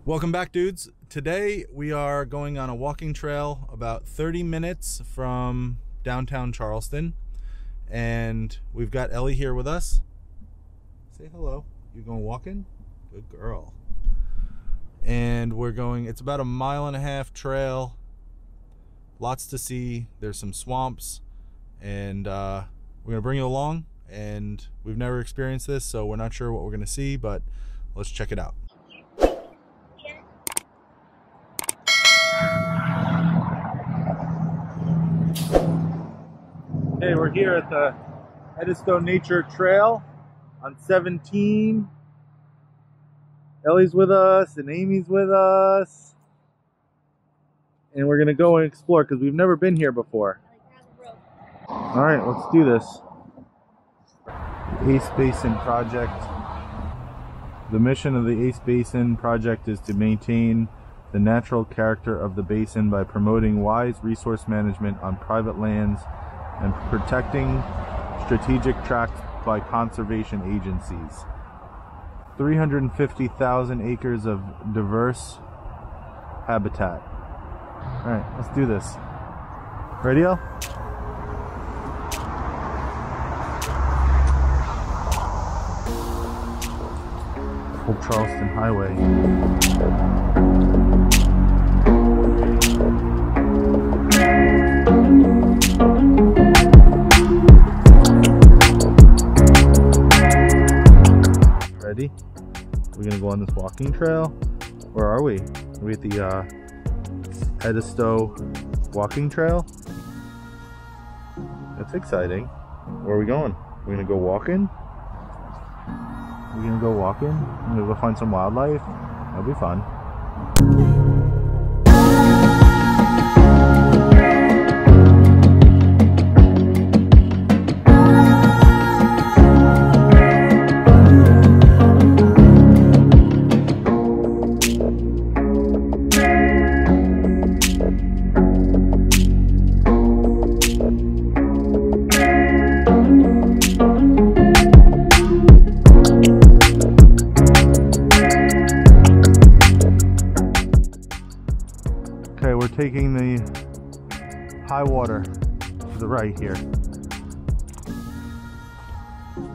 Welcome back, dudes. Today we are going on a walking trail about 30 minutes from downtown Charleston, and we've got Ellie here with us. Say hello. You going walking? Good girl. And we're going, it's about a 1.5 mile trail. Lots to see. There's some swamps, and we're gonna bring you along. And we've never experienced this, so we're not sure what we're gonna see, but let's check it out. Hey, we're here at the Edisto Nature Trail on 17. Ellie's with us and Amy's with us. And we're gonna go and explore because we've never been here before. All right, let's do this. Ace Basin Project. The mission of the Ace Basin Project is to maintain the natural character of the basin by promoting wise resource management on private lands and protecting strategic tracts by conservation agencies. 350,000 acres of diverse habitat. All right, let's do this. Ready, El? Old Charleston Highway. Ready? We're gonna go on this walking trail. Where are we? Are we at the Edisto walking trail? That's exciting. Where are we going? We're gonna go walking? We're gonna go walking? We're gonna go find some wildlife? That'll be fun. Okay, we're taking the high water to the right here.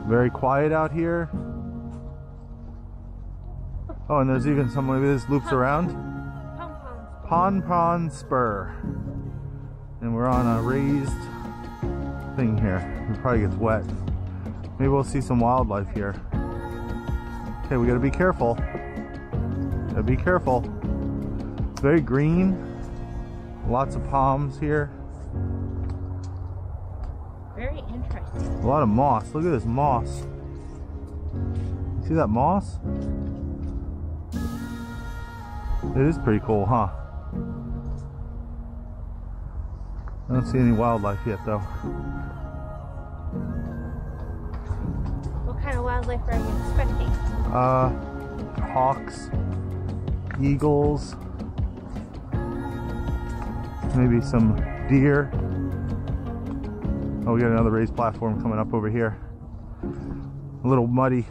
Very quiet out here. Oh, and there's even some, maybe this loops around. Pon Spur. And we're on a raised thing here. It probably gets wet. Maybe we'll see some wildlife here. Okay, we gotta be careful. Gotta be careful. It's very green. Lots of palms here. Very interesting. A lot of moss. Look at this moss. See that moss? It is pretty cool, huh? I don't see any wildlife yet, though. What kind of wildlife are you expecting? Hawks, eagles, maybe some deer. Oh, we got another raised platform coming up over here. A little muddy.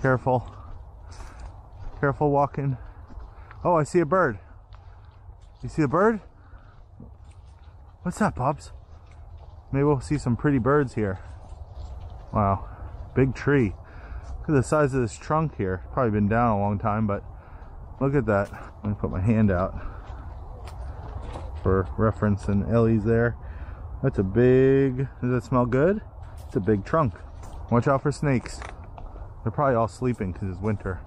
Careful. Careful walking. Oh, I see a bird. You see a bird? What's that, Pops? Maybe we'll see some pretty birds here. Wow, big tree. Look at the size of this trunk here. Probably been down a long time, but look at that. Let me put my hand out for reference, and Ellie's there. That's a big, does that smell good? It's a big trunk. Watch out for snakes. They're probably all sleeping because it's winter.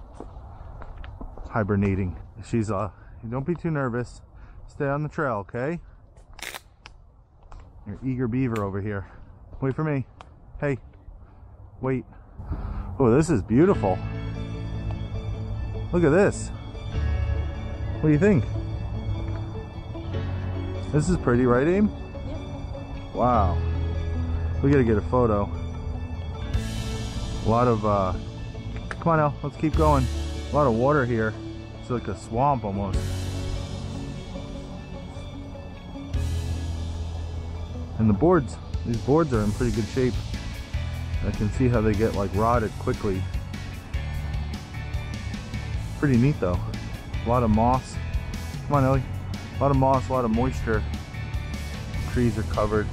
Hibernating. She's don't be too nervous. Stay on the trail, okay? You're eager beaver over here. Wait for me. Hey, wait. Oh, this is beautiful. Look at this. What do you think? This is pretty, right, Aim? Yeah. Wow. We gotta get a photo. A lot of, come on now, let's keep going. A lot of water here. It's like a swamp almost. And the boards, these boards are in pretty good shape. I can see how they get like rotted quickly. Pretty neat though. A lot of moss. Come on, Ellie. A lot of moss, a lot of moisture. Trees are covered.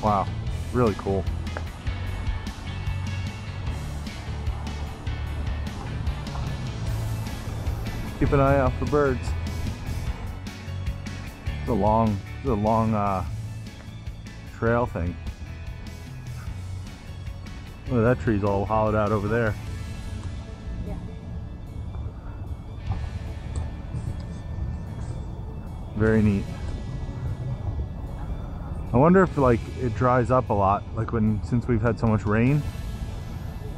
Wow, really cool. Keep an eye out for birds. It's a long trail thing. Look, that tree's all hollowed out over there. Yeah. Very neat. I wonder if like it dries up a lot, like since we've had so much rain.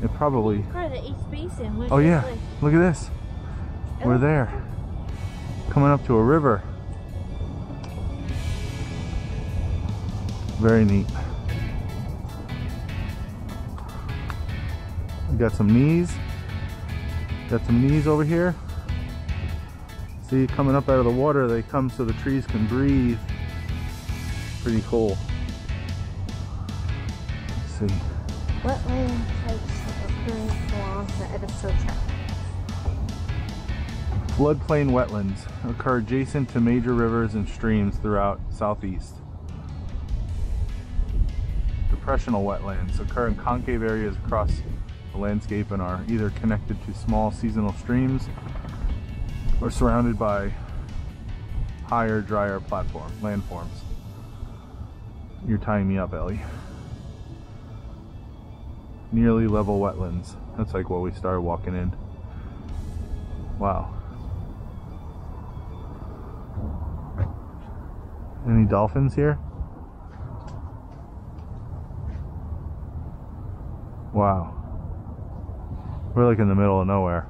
It probably. Part of the East Basin. Oh yeah, look at this. We're there. Coming up to a river. Very neat. We got some knees. Got some knees over here. See, coming up out of the water, they come so the trees can breathe. Pretty cool. Let's see. Wetland types occurring along the Edisto track. Floodplain wetlands occur adjacent to major rivers and streams throughout southeast. Depressional wetlands occur in concave areas across the landscape and are either connected to small seasonal streams or surrounded by higher, drier landforms. You're tying me up, Ellie. Nearly level wetlands. That's like what we started walking in. Wow. Any dolphins here? Wow. We're like in the middle of nowhere.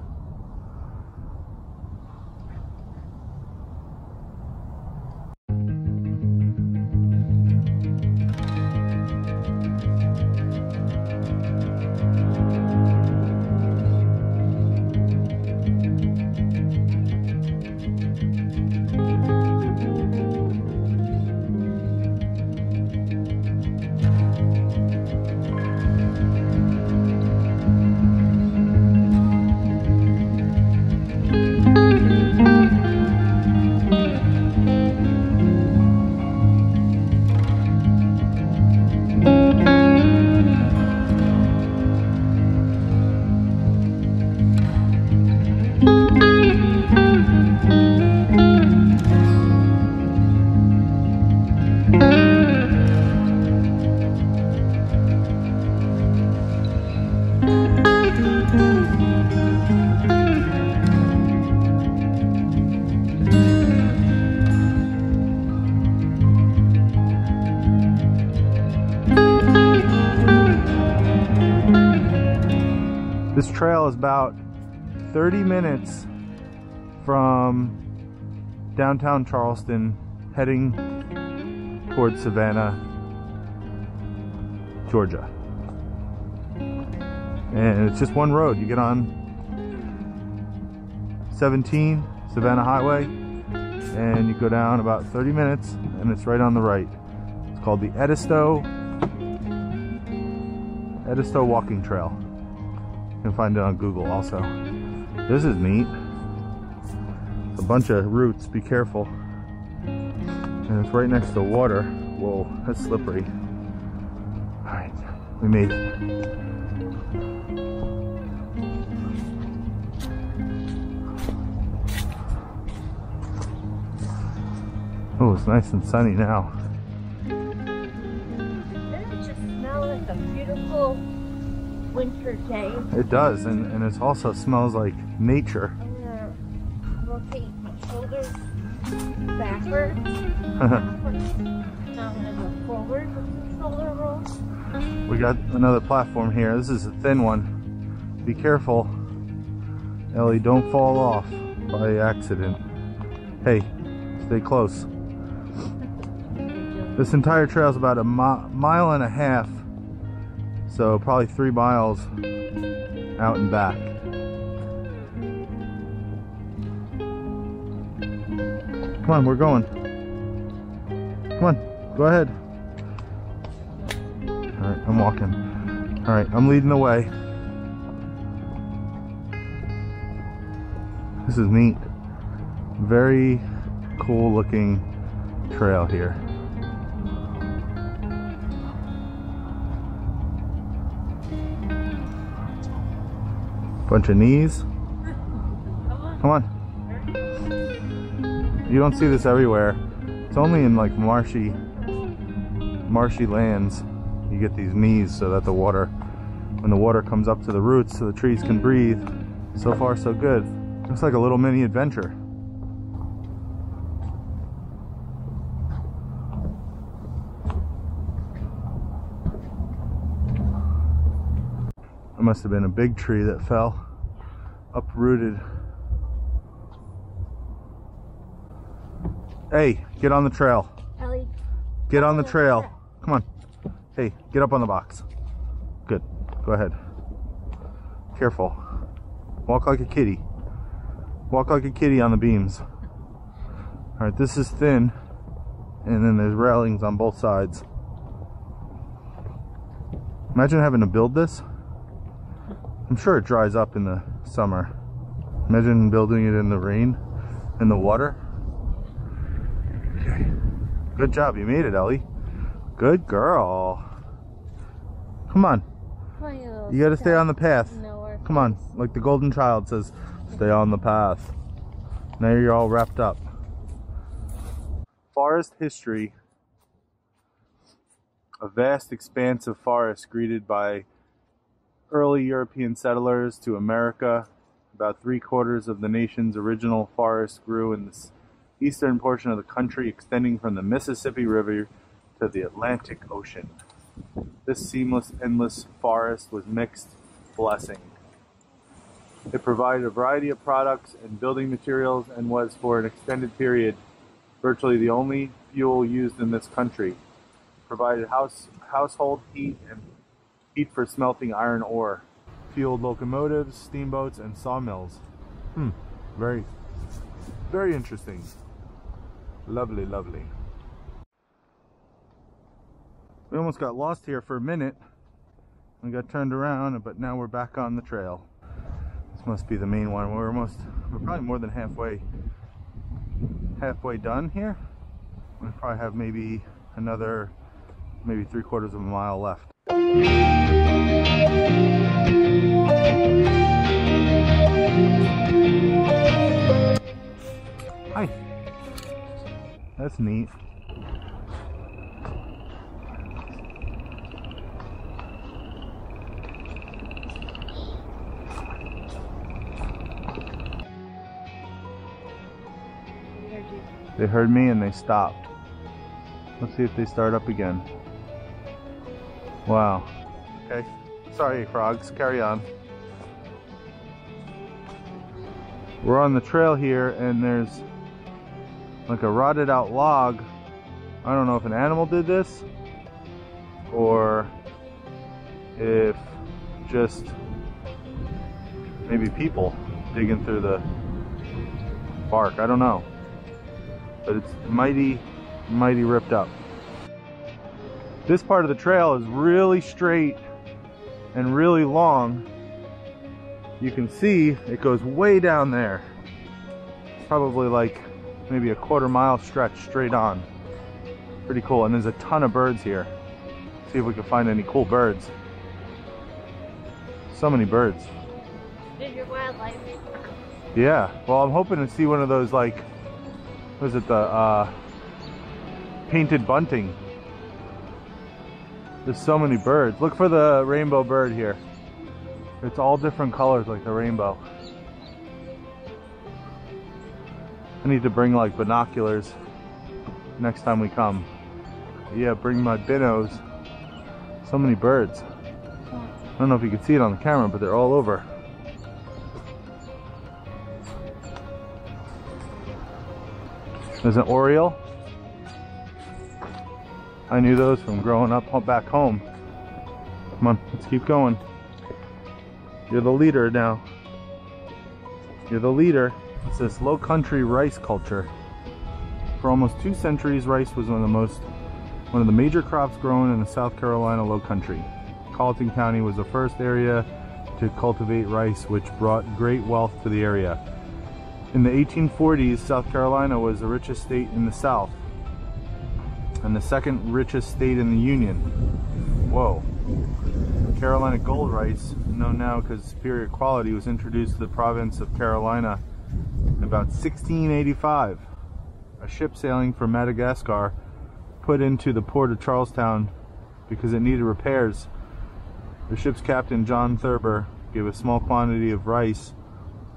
This trail is about 30 minutes from downtown Charleston, heading towards Savannah, Georgia. And it's just one road. You get on 17, Savannah Highway, and you go down about 30 minutes, and it's right on the right. It's called the Edisto Walking Trail. You can find it on Google also. This is neat. It's a bunch of roots, be careful. And it's right next to water. Whoa, that's slippery. Alright, we made it. Oh, it's nice and sunny now. Doesn't it just smell like a beautiful winter day? It does, and it also smells like nature. I'm gonna rotate my shoulders backwards. Now I'm gonna go forward with the shoulder roll. We got another platform here. This is a thin one. Be careful, Ellie, don't fall off by accident. Hey, stay close. This entire trail is about a mile and a half, so probably 3 miles out and back. Come on, we're going. Come on, go ahead. All right, I'm walking. All right, I'm leading the way. This is neat. Very cool looking trail here. Bunch of knees. Come on. You don't see this everywhere. It's only in like marshy lands you get these knees so that the water, when the water comes up to the roots so the trees can breathe. So far so good. Looks like a little mini adventure. It must have been a big tree that fell, uprooted. Hey, get on the trail. Ellie. Get on the trail. Come on. Hey, get up on the box. Good. Go ahead. Careful. Walk like a kitty. Walk like a kitty on the beams. Alright, this is thin, and then there's railings on both sides. Imagine having to build this. I'm sure it dries up in the summer. Imagine building it in the rain, in the water. Okay. Good job, you made it, Ellie. Good girl. Come on. You gotta stay on the path. Come on, like the golden child says, stay on the path. Now you're all wrapped up. Forest history. A vast expanse of forest greeted by early European settlers to America. About 3/4 of the nation's original forest grew in the eastern portion of the country, extending from the Mississippi River to the Atlantic Ocean. This seamless, endless forest was mixed blessing. It provided a variety of products and building materials and was, for an extended period, virtually the only fuel used in this country. It provided household heat and heat for smelting iron ore. Fueled locomotives, steamboats, and sawmills. Very, very interesting. Lovely, lovely. We almost got lost here for a minute. We got turned around, but now we're back on the trail. This must be the main one. We're probably more than halfway done here. We probably have maybe another, maybe 3/4 of a mile left. Hi. That's neat. They heard me and they stopped. Let's see if they start up again. Wow. Okay. Sorry, frogs. Carry on. We're on the trail here and there's like a rotted out log. I don't know if an animal did this or if just maybe people digging through the bark. I don't know. But it's mighty ripped up. This part of the trail is really straight and really long. You can see it goes way down there. Probably like maybe a 1/4 mile stretch straight on. Pretty cool, and there's a ton of birds here. See if we can find any cool birds. So many birds. Did your wildlife? Yeah, well I'm hoping to see one of those, like, was it the painted bunting? There's so many birds. Look for the rainbow bird here. It's all different colors like the rainbow. I need to bring like binoculars next time we come. Yeah, bring my binos. So many birds. I don't know if you can see it on the camera, but they're all over. There's an oriole. I knew those from growing up back home. Come on, let's keep going. You're the leader now. You're the leader. It's this low country rice culture. For almost 2 centuries, rice was one of the major crops grown in the South Carolina low country. Colleton County was the first area to cultivate rice, which brought great wealth to the area. In the 1840s, South Carolina was the richest state in the South and the second richest state in the Union. Whoa. Carolina gold rice, known now because superior quality, was introduced to the province of Carolina in about 1685. A ship sailing from Madagascar put into the port of Charlestown because it needed repairs. The ship's captain, John Thurber, gave a small quantity of rice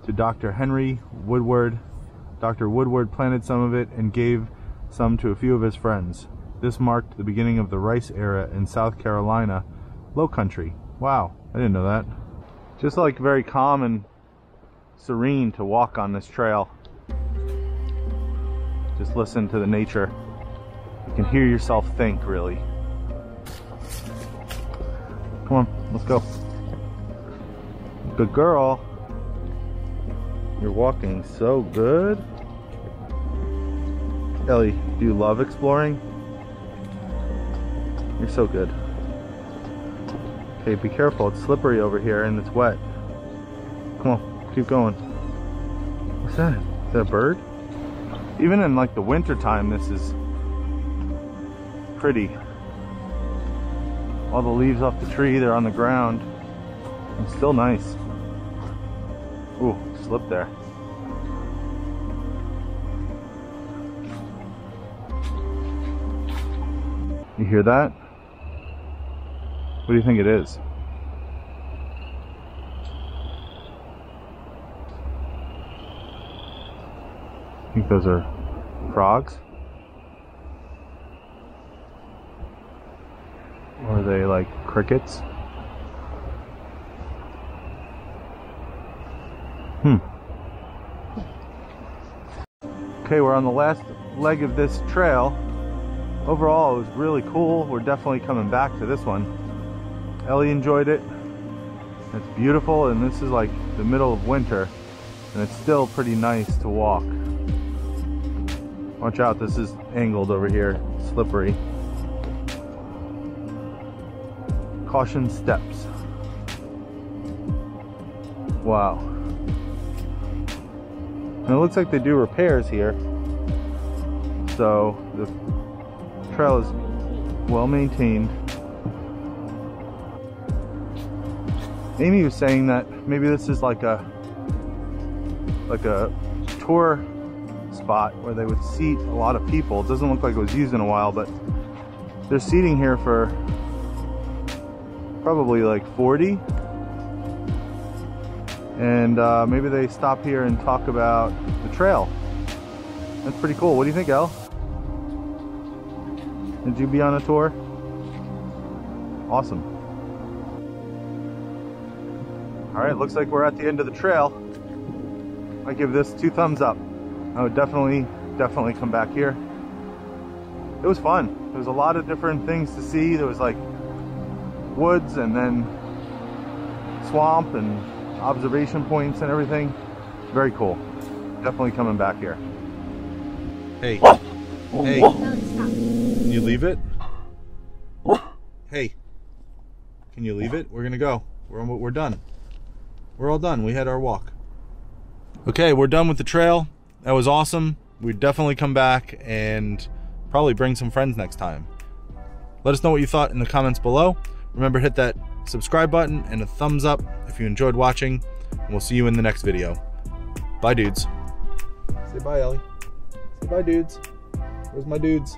to Dr. Henry Woodward. Dr. Woodward planted some of it and gave some to a few of his friends. This marked the beginning of the rice era in South Carolina Low Country. Wow, I didn't know that. Just like very calm and serene to walk on this trail. Just listen to the nature. You can hear yourself think, really. Come on, let's go. Good girl. You're walking so good. Ellie, do you love exploring? You're so good. Okay, be careful. It's slippery over here and it's wet. Come on, keep going. What's that? Is that a bird? Even in like the winter time, this is pretty. All the leaves off the tree, they're on the ground. It's still nice. Ooh, slip there. You hear that? What do you think it is? I think those are frogs? Or are they like crickets? Okay, we're on the last leg of this trail. Overall, it was really cool. We're definitely coming back to this one. Ellie enjoyed it. It's beautiful, and this is like the middle of winter, and it's still pretty nice to walk. Watch out, this is angled over here, slippery. Caution steps. Wow. And it looks like they do repairs here, so the trail is well maintained. Amy was saying that maybe this is like a tour spot where they would seat a lot of people. It doesn't look like it was used in a while, but there's seating here for probably like 40. And maybe they stop here and talk about the trail. That's pretty cool. What do you think, Elle? Did you be on a tour? Awesome. All right, looks like we're at the end of the trail. I give this 2 thumbs up. I would definitely come back here. It was fun. There was a lot of different things to see. There was like woods and then swamp and observation points and everything. Very cool. Definitely coming back here. Hey. Hey. Can you leave it? Hey. Can you leave it? We're gonna go. We're done. We're all done. We had our walk. Okay, we're done with the trail. That was awesome. We'd definitely come back and probably bring some friends next time. Let us know what you thought in the comments below. Remember, hit that subscribe button and a thumbs up if you enjoyed watching, and we'll see you in the next video. Bye, dudes. Say bye, Ellie. Say bye, dudes. Where's my dudes?